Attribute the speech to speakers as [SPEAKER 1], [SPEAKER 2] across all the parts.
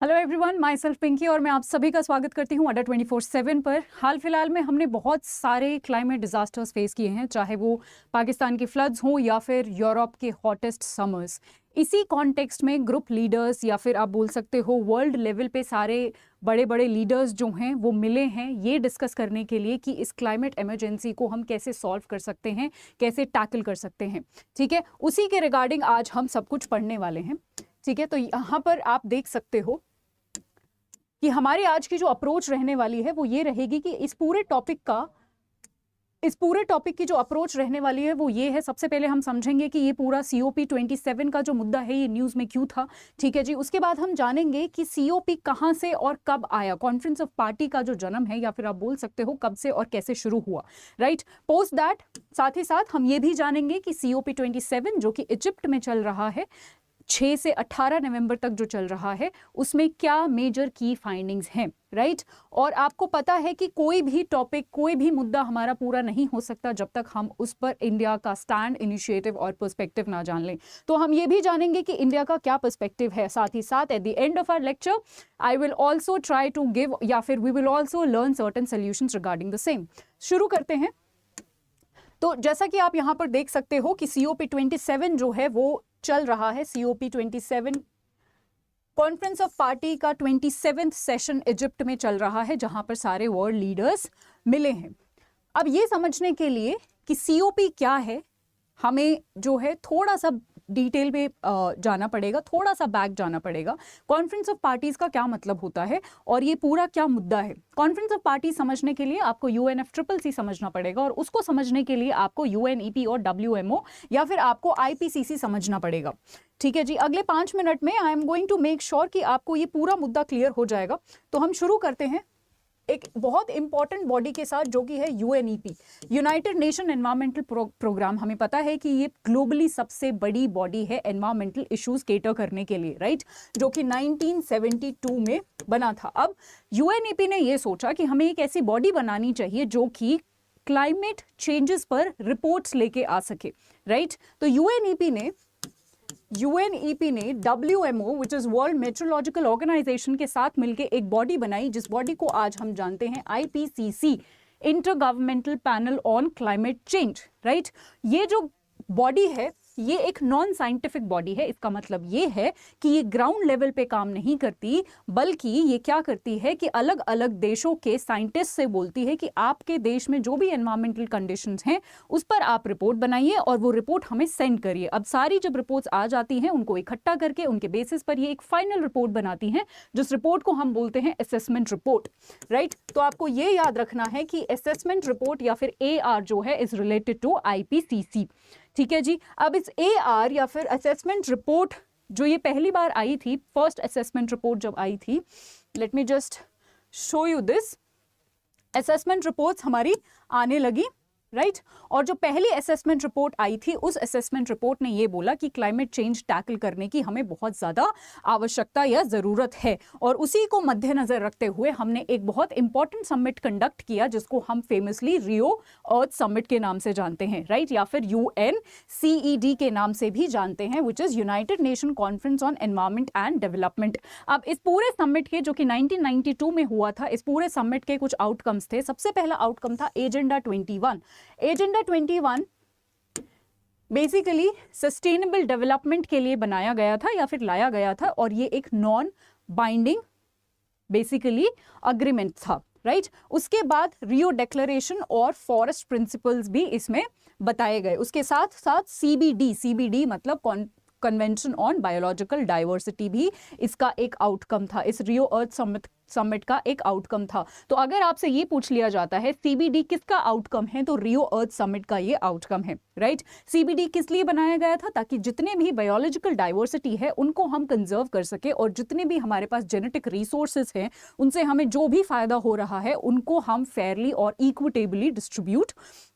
[SPEAKER 1] Hello everyone, myself Pinky और मैं आप सभी का स्वागत करती हूँ अड्डा 24/7 पर। हाल फिलहाल में हमने बहुत सारे क्लाइमेट डिजास्टर्स फेस किए हैं, चाहे वो पाकिस्तान की फ्लड्स हो या फिर यूरोप के हॉटेस्ट समर्स। इसी कॉन्टेक्स्ट में ग्रुप लीडर्स या फिर आप बोल सकते हो वर्ल्ड लेवल पे सारे बड़े बड़े लीडर्स जो हैं वो मिले हैं ये डिस्कस करने के लिए कि इस क्लाइमेट इमरजेंसी को हम कैसे सॉल्व कर सकते हैं, कैसे टैकल कर सकते हैं। ठीक है, उसी के रिगार्डिंग आज हम सब कुछ पढ़ने वाले हैं। ठीक है, तो यहाँ पर आप देख सकते हो कि हमारी आज की जो अप्रोच रहने वाली है वो ये रहेगी कि इस पूरे टॉपिक की जो अप्रोच रहने वाली है वो ये है। सबसे पहले हम समझेंगे कि ये पूरा COP27 का जो मुद्दा है ये न्यूज़ में क्यों था। ठीक है जी, उसके बाद हम जानेंगे कि COP कहाँ से और कब आया, कॉन्फ्रेंस ऑफ पार्टी का जो जन्म है या फिर आप बोल सकते हो कब से और कैसे शुरू हुआ। राइट, पोस्ट दैट साथ ही साथ हम ये भी जानेंगे कि COP27 जो कि इजिप्ट में चल रहा है 6 से 18 नवंबर तक जो चल रहा है उसमें क्या मेजर की फाइंडिंग्स हैं। राइट, और आपको पता है कि कोई भी टॉपिक, कोई भी मुद्दा हमारा पूरा नहीं हो सकता जब तक हम उस पर इंडिया का स्टैंड, इनिशिएटिव और पर्सपेक्टिव ना जान लें। तो हम ये भी जानेंगे कि इंडिया का क्या पर्सपेक्टिव है। साथ ही साथ at the end of our lecture I will also try to give या फिर we will also learn certain solutions regarding the same. शुरू करते हैं। तो जैसा कि आप यहाँ पर देख सकते हो कि COP27 जो है वो चल रहा है। COP27 कॉन्फ्रेंस ऑफ पार्टी का 27th सेशन इजिप्ट में चल रहा है जहां पर सारे वर्ल्ड लीडर्स मिले हैं। अब ये समझने के लिए कि COP क्या है हमें जो है थोड़ा सा डिटेल में जाना पड़ेगा, थोड़ा सा बैक जाना पड़ेगा। कॉन्फ्रेंस ऑफ पार्टीज का क्या मतलब होता है और ये पूरा क्या मुद्दा है। कॉन्फ्रेंस ऑफ पार्टी समझने के लिए आपको UNFCCC समझना पड़ेगा और उसको समझने के लिए आपको UNEP और WMO या फिर आपको IPCC समझना पड़ेगा। ठीक है जी, अगले 5 मिनट में I am going to make sure कि आपको ये पूरा मुद्दा क्लियर हो जाएगा। तो हम शुरू करते हैं एक बहुत इंपॉर्टेंट बॉडी के साथ जो कि है UNEP, United Nation Environmental Programme. हमें पता है कि ये ग्लोबली सबसे बड़ी बॉडी है एनवायरमेंटल इश्यूज केटर करने के लिए। राइट, जो कि 1972 में बना था। अब UNEP ने ये सोचा कि हमें एक ऐसी बॉडी बनानी चाहिए जो कि क्लाइमेट चेंजेस पर रिपोर्ट्स लेके आ सके। राइट, तो UNEP ने WMO which is World Meteorological Organization के साथ मिलकर एक बॉडी बनाई जिस बॉडी को आज हम जानते हैं IPCC, inter governmental panel on climate change. Right, ये जो बॉडी है ये एक नॉन साइंटिफिक बॉडी है। इसका मतलब ये है कि ये ग्राउंड लेवल पे काम नहीं करती, बल्कि ये क्या करती है कि अलग अलग देशों के साइंटिस्ट से बोलती है कि आपके देश में जो भी एनवायरमेंटल कंडीशंस हैं उस पर आप रिपोर्ट बनाइए और वो रिपोर्ट हमें सेंड करिए। अब सारी जब रिपोर्ट्स आ जाती हैं उनको इकट्ठा करके उनके बेसिस पर ये एक फाइनल रिपोर्ट बनाती हैं जिस रिपोर्ट को हम बोलते हैं असेसमेंट रिपोर्ट। राइट, तो आपको ये याद रखना है कि असेसमेंट रिपोर्ट या फिर AR जो है इज रिलेटेड टू IPCC। ठीक है जी, अब इस AR या फिर असेसमेंट रिपोर्ट जो ये पहली बार आई थी, फर्स्ट असेसमेंट रिपोर्ट जब आई थी, let me just show you this. Assessment reports हमारी आने लगी। राइट, और जो पहली असेसमेंट रिपोर्ट आई थी उस असेसमेंट रिपोर्ट ने ये बोला कि क्लाइमेट चेंज टैकल करने की हमें बहुत ज़्यादा आवश्यकता या ज़रूरत है। और उसी को मद्देनज़र रखते हुए हमने एक बहुत इंपॉर्टेंट समिट कंडक्ट किया जिसको हम फेमसली रियो अर्थ समिट के नाम से जानते हैं। राइट, या फिर UNCED के नाम से भी जानते हैं, which is United nation conference on environment and development. अब इस पूरे समिट के जो कि 1992 में हुआ था, इस पूरे समिट के कुछ आउटकम्स थे। सबसे पहला आउटकम था agenda 21। Agenda 21 basically sustainable development के लिए बनाया गया था या फिर लाया गया था और ये एक नॉन बाइंडिंग बेसिकली अग्रीमेंट था। राइट, उसके बाद रियो डिक्लेरेशन और फॉरेस्ट प्रिंसिपल्स भी इसमें बताए गए। उसके साथ साथ CBD मतलब कन्वेंशन ऑन बायोलॉजिकल डाइवर्सिटी भी इसका एक आउटकम था, इस रियो अर्थ समिट का एक आउटकम था। तो अगर आपसे ये पूछ लिया जाता है CBD किसका आउटकम है, तो रियो अर्थ समिट का ये आउटकम है। राइट, CBD किस लिए बनाया गया था, ताकि जितने भी बायोलॉजिकल डाइवर्सिटी है उनको हम कंजर्व कर सके और जितने भी हमारे पास जेनेटिक रिसोर्सेज हैं उनसे हमें जो भी फायदा हो रहा है उनको हम फेयरली और इक्विटेबली डिस्ट्रीब्यूट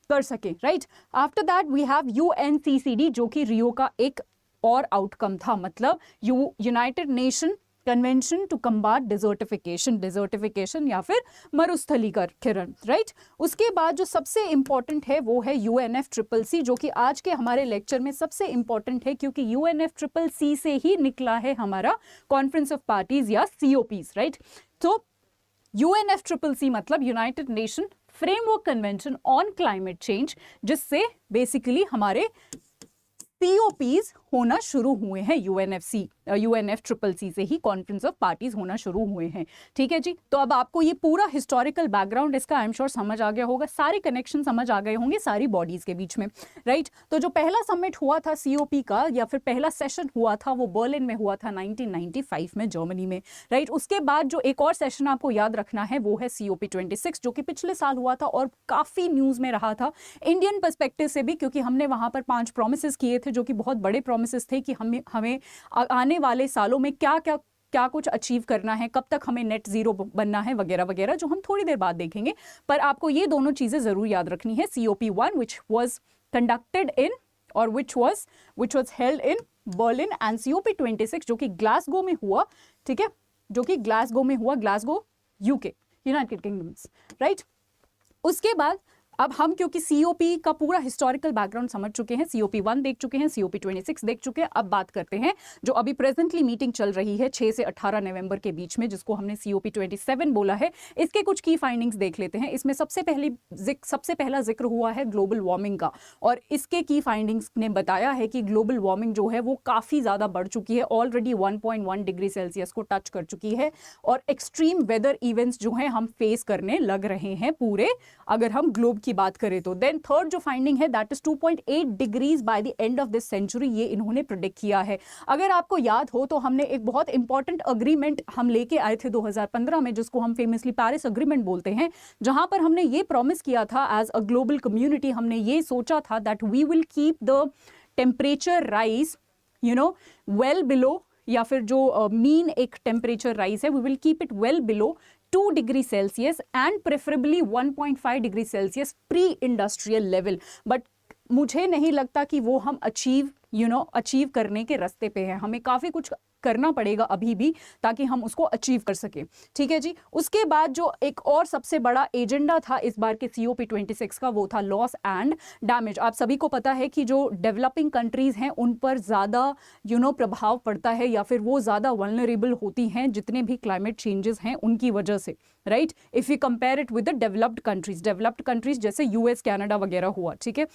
[SPEAKER 1] कर सके। Right, after that we have UNCCD जो कि रियो का एक और आउटकम था, मतलब United Nation Convention to Combat Desertification या फिर मरुस्थलीकरण, राइट। उसके बाद जो सबसे इंपॉर्टेंट है वो है UNFCCC, जो कि आज के हमारे लेक्चर में सबसे इंपॉर्टेंट है, क्योंकि UNFCCC से ही निकला है हमारा कॉन्फ्रेंस ऑफ पार्टीज या COPs, राइट। तो UNFCCC मतलब United nation framework convention on climate change, जिससे बेसिकली हमारे COPs होना शुरू हुए हैं। UNFCCC से ही कॉन्फ्रेंस ऑफ पार्टीज होना शुरू हुए हैं, ठीक है जी। तो अब आपको ये पूरा हिस्टोरिकल बैकग्राउंड इसका आई एम श्योर समझ आ गया होगा, सारे कनेक्शन समझ आ गए होंगे सारी बॉडीज के बीच में, राइट। तो जो पहला समिट हुआ था COP का या फिर पहला सेशन हुआ था वो बर्लिन में हुआ था 1995 में, जर्मनी में, राइट। उसके बाद जो एक और सेशन आपको याद रखना है वो है COP26, जो कि पिछले साल हुआ था और काफी न्यूज में रहा था इंडियन पर्सपेक्टिव से भी, क्योंकि हमने वहां पर 5 प्रोमिसेस किए थे जो कि बहुत बड़े प्रोमिसेस थे कि हमें आने वाले सालों में क्या कुछ अचीव करना है, कब तक हमें नेट जीरो बनना है वगैरह वगैरह, जो हम थोड़ी देर बाद देखेंगे। पर आपको ये दोनों चीजें जरूर याद रखनी है। COP1 which was conducted in or which was held in Berlin, and COP26 जो कि ग्लासगो में हुआ, ठीक है, जो कि ग्लासगो में हुआ, Glasgow UK, United kingdoms, right. उसके बाद अब हम क्योंकि COP का पूरा हिस्टोरिकल बैकग्राउंड समझ चुके हैं, COP1 देख चुके हैं, COP26 देख चुके हैं, अब बात करते हैं जो अभी प्रेजेंटली मीटिंग चल रही है 6 से 18 नवंबर के बीच में, जिसको हमने COP27 बोला है। इसके कुछ की फाइंडिंग्स देख लेते हैं। इसमें सबसे पहला जिक्र हुआ है ग्लोबल वार्मिंग का, और इसके की फाइंडिंग्स ने बताया है कि ग्लोबल वार्मिंग जो है वो काफ़ी ज़्यादा बढ़ चुकी है, ऑलरेडी 1.1 डिग्री सेल्सियस को टच कर चुकी है, और एक्सट्रीम वेदर इवेंट्स जो हैं हम फेस करने लग रहे हैं पूरे, अगर हम ग्लोब की बात करें तो। देन थर्ड जो फाइंडिंग है that is 2.8 degrees by the end of this century, ये इन्होंने प्रेडिक्ट किया है। अगर आपको याद हो तो हमने एक बहुत इंपॉर्टेंट अग्रीमेंट हम लेके आए थे 2015 में, जिसको हम फेमसली पेरिस अग्रीमेंट बोलते हैं, जहां पर हमने ये प्रॉमिस किया था एज अ ग्लोबल कम्युनिटी, हमने ये सोचा था that we will keep the temperature rise well below, या फिर जो मीन एक टेम्परेचर राइज है, we will keep it well below 2 degree Celsius and preferably 1.5 degree Celsius pre industrial level. But मुझे नहीं लगता कि वो हम अचीव करने के रास्ते पे हैं। हमें काफ़ी कुछ करना पड़ेगा अभी भी ताकि हम उसको अचीव कर सकें, ठीक है जी। उसके बाद जो एक और सबसे बड़ा एजेंडा था इस बार के COP26 का, वो था लॉस एंड डैमेज। आप सभी को पता है कि जो डेवलपिंग कंट्रीज हैं उन पर ज़्यादा प्रभाव पड़ता है, या फिर वो ज़्यादा वल्नरेबल होती हैं जितने भी क्लाइमेट चेंजेस हैं उनकी वजह से, right. If you compare it with the developed countries जैसे US कनाडा वगैरह हुआ, ठीक है।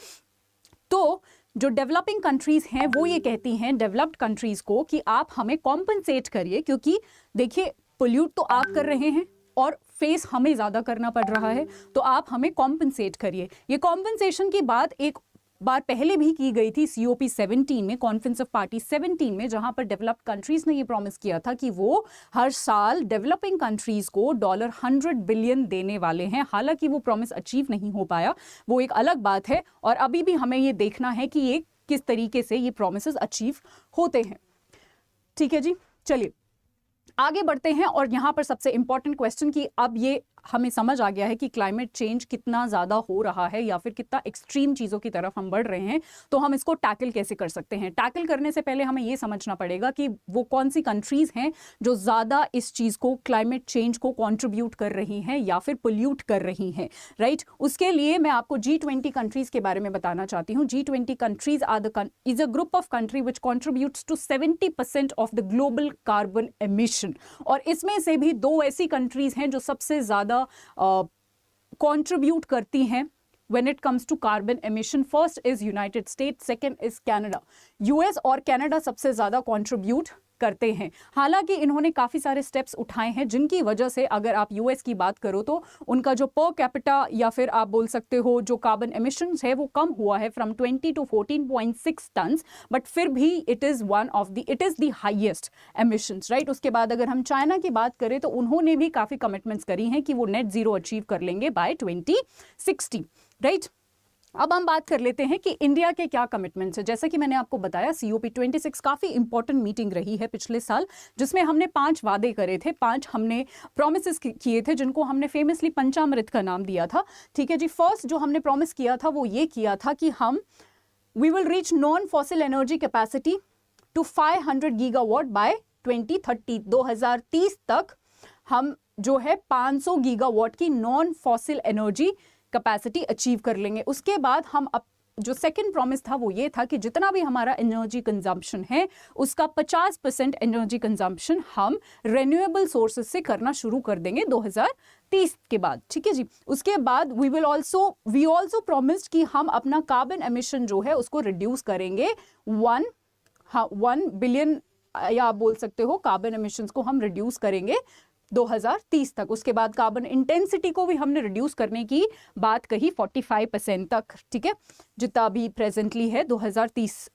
[SPEAKER 1] तो जो डेवलपिंग कंट्रीज हैं वो ये कहती हैं डेवलप्ड कंट्रीज को कि आप हमें कॉम्पनसेट करिए, क्योंकि देखिए पोल्यूट तो आप कर रहे हैं और फेस हमें ज़्यादा करना पड़ रहा है, तो आप हमें कॉम्पनसेट करिए। ये कॉम्पनसेशन की बात एक बार पहले भी की गई थी COP17 में, कॉन्फ्रेंस ऑफ पार्टी 17 में, जहां पर डेवलप्ड कंट्रीज ने ये प्रॉमिस किया था कि वो हर साल डेवलपिंग कंट्रीज को $100 बिलियन देने वाले हैं। हालांकि वो प्रॉमिस अचीव नहीं हो पाया, वो एक अलग बात है, और अभी भी हमें ये देखना है कि ये किस तरीके से ये प्रॉमिसेस अचीव होते हैं, ठीक है जी। चलिए आगे बढ़ते हैं, और यहाँ पर सबसे इंपॉर्टेंट क्वेश्चन कि अब ये हमें समझ आ गया है कि क्लाइमेट चेंज कितना ज़्यादा हो रहा है या फिर कितना एक्सट्रीम चीज़ों की तरफ हम बढ़ रहे हैं, तो हम इसको टैकल कैसे कर सकते हैं। टैकल करने से पहले हमें ये समझना पड़ेगा कि वो कौन सी कंट्रीज़ हैं जो ज़्यादा इस चीज़ को, क्लाइमेट चेंज को कॉन्ट्रीब्यूट कर रही हैं या फिर पोल्यूट कर रही हैं, राइट। उसके लिए मैं आपको G20 कंट्रीज़ के बारे में बताना चाहती हूँ। G20 countries is a group of country which contributes to 70% of the global carbon emission, और इसमें से भी 2 ऐसी कंट्रीज़ हैं जो सबसे ज़्यादा कंट्रीब्यूट करती हैं when it comes to carbon emission. First is United States, second is Canada. US और कनाडा सबसे ज़्यादा कंट्रीब्यूट करते हैं। हालांकि इन्होंने काफ़ी सारे स्टेप्स उठाए हैं जिनकी वजह से अगर आप US की बात करो तो उनका जो पर कैपिटा या फिर आप बोल सकते हो जो कार्बन एमिशंस है वो कम हुआ है फ्रॉम 20 to 14.6 टन्स, बट फिर भी it is the highest emissions, right. उसके बाद अगर हम चाइना की बात करें तो उन्होंने भी काफ़ी कमिटमेंट्स करी हैं कि वो नेट जीरो अचीव कर लेंगे बाय 2060, राइट। अब हम बात कर लेते हैं कि इंडिया के क्या कमिटमेंट्स है। जैसा कि मैंने आपको बताया COP26 काफ़ी इंपॉर्टेंट मीटिंग रही है पिछले साल, जिसमें हमने 5 वादे करे थे, 5 हमने प्रोमिस किए थे, जिनको हमने फेमसली पंचामृत का नाम दिया था, ठीक है जी। फर्स्ट जो हमने प्रॉमिस किया था वो ये किया था कि we will reach non fossil energy capacity to 500 gigawatt by 2030 2030 तक हम जो है 500 गीगावाट की non fossil energy capacity achieve कर लेंगे। उसके बाद हम जो सेकंड प्रॉमिस था वो ये था कि जितना भी हमारा एनर्जी कंजम्पशन है उसका 50% एनर्जी कंजम्पशन हम रिन्यूएबल सोर्सेस से करना शुरू कर देंगे 2030 के बाद। ठीक है जी। उसके बाद वी ऑल्सो प्रॉमिस्ड कि हम अपना कार्बन एमिशन जो है उसको रिड्यूस करेंगे 1 बिलियन, या आप बोल सकते हो कार्बन एमिशंस को हम रिड्यूस करेंगे 2030 तक। उसके बाद कार्बन इंटेंसिटी को भी हमने रिड्यूस करने की बात कही 45% तक। ठीक है, जितना अभी प्रेजेंटली है 2030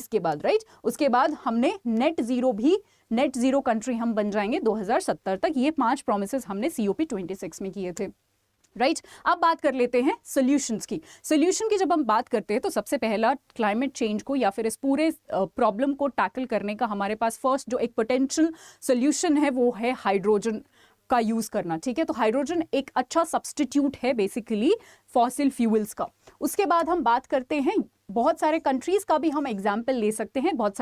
[SPEAKER 1] के बाद, राइट। उसके बाद हमने नेट जीरो कंट्री हम बन जाएंगे 2070 तक। ये 5 प्रोमिसेस हमने COP26 में किए थे, राइट। अब बात कर लेते हैं सोल्यूशंस की। सोल्यूशन की जब हम बात करते हैं तो सबसे पहला क्लाइमेट चेंज को या फिर इस पूरे प्रॉब्लम को टैकल करने का हमारे पास फर्स्ट जो एक पोटेंशियल सोल्यूशन है वो है हाइड्रोजन का यूज करना। ठीक है, तो हाइड्रोजन एक अच्छा सब्स्टिट्यूट है बेसिकली फॉसिल फ्यूल्स का। उसके बाद हम बात करते हैं बहुत सारे कंट्रीज का भी हम एग्जाम्पल ले सकते हैं, बहुत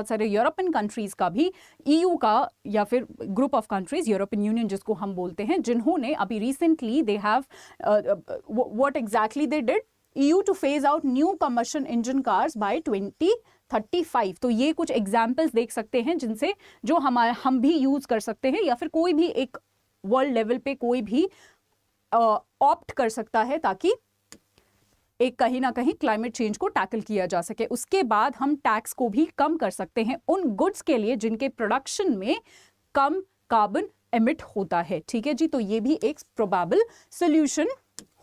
[SPEAKER 1] सारे यूरोपियन कंट्रीज का भी, EU का या फिर group of countries, European Union जिसको हम बोलते हैं, जिन्होंने अभी recently they have what exactly they did, EU to phase out new combustion engine cars by 2035। तो ये कुछ एग्जाम्पल्स देख सकते हैं जिनसे जो हम भी यूज कर सकते हैं या फिर कोई भी एक वर्ल्ड लेवल पे कोई भी ऑप्ट कर सकता है ताकि एक कहीं ना कहीं क्लाइमेट चेंज को टैकल किया जा सके। उसके बाद हम टैक्स को भी कम कर सकते हैं उन गुड्स के लिए जिनके प्रोडक्शन में कम कार्बन एमिट होता है। ठीक है जी, तो ये भी एक प्रोबेबल सोल्यूशन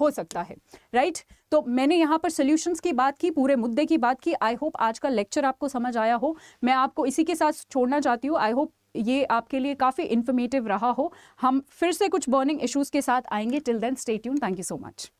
[SPEAKER 1] हो सकता है, राइट। तो मैंने यहाँ पर सॉल्यूशंस की बात की, पूरे मुद्दे की बात की। आई होप आज का लेक्चर आपको समझ आया हो। मैं आपको इसी के साथ छोड़ना चाहती हूँ। आई होप ये आपके लिए काफ़ी इन्फॉर्मेटिव रहा हो। हम फिर से कुछ बर्निंग इश्यूज के साथ आएंगे। Till then stay tuned. Thank you so much.